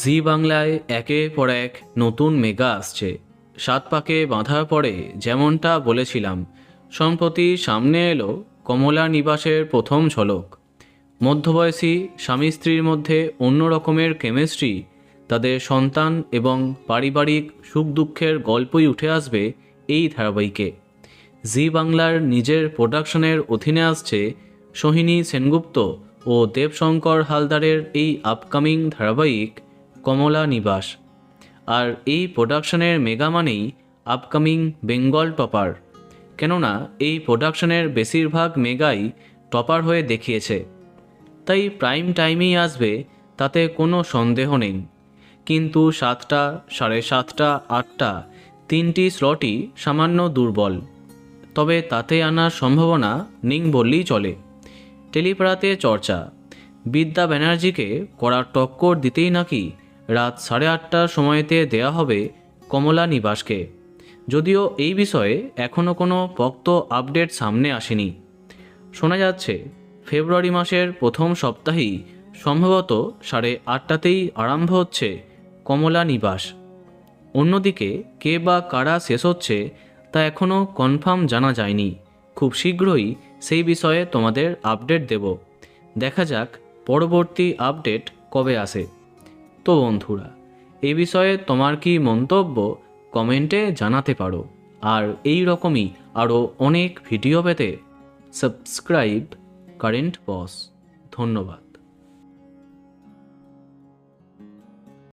জি বাংলায় একের পর এক নতুন মেগা আসছে। সাত পাকে বাঁধার পরে যেমনটা বলেছিলাম, সম্প্রতি সামনে এলো কমলা নিবাসের প্রথম ঝলক। মধ্যবয়সী স্বামী স্ত্রীর মধ্যে অন্য রকমের কেমিস্ট্রি, তাদের সন্তান এবং পারিবারিক সুখ দুঃখের গল্পই উঠে আসবে এই ধারাবাহিকে। জি বাংলার নিজের প্রোডাকশনের অধীনে আসছে সোহিনী সেনগুপ্ত ও দেবশঙ্কর হালদারের এই আপকামিং ধারাবাহিক কমলা নিবাস। আর এই প্রোডাকশনের মেগা মানেই আপকামিং বেঙ্গল টপার, কেননা এই প্রোডাকশনের বেশিরভাগ মেগাই টপার হয়ে দেখিয়েছে। তাই প্রাইম টাইমেই আসবে, তাতে কোনো সন্দেহ নেই। কিন্তু 7টা, 7:30, 8টা তিনটি স্লটই সামান্য দুর্বল, তবে তাতে আনার সম্ভাবনা নেই বললেই চলে। টেলিপাড়াতে চর্চা, বিদ্যা ব্যানার্জিকে কড়া টক্কর দিতেই নাকি রাত 8:30টার সময়তে দেয়া হবে কমলা নিবাসকে। যদিও এই বিষয়ে এখনও কোনো পোক্ত আপডেট সামনে আসেনি। শোনা যাচ্ছে ফেব্রুয়ারি মাসের প্রথম সপ্তাহেই সম্ভবত 8:30টাতেই আরম্ভ হচ্ছে কমলা নিবাস। অন্যদিকে কে বা কারা শেষ হচ্ছে তা এখনও কনফার্ম জানা যায়নি। খুব শীঘ্রই সেই বিষয়ে তোমাদের আপডেট দেব। দেখা যাক পরবর্তী আপডেট কবে আসে। তো বন্ধুরা, এই বিষয়ে তোমার কি মন্তব্য কমেন্টে জানাতে পারো। আর এই রকমই আরও অনেক ভিডিও পেতে সাবস্ক্রাইব কারেন্ট বস। ধন্যবাদ।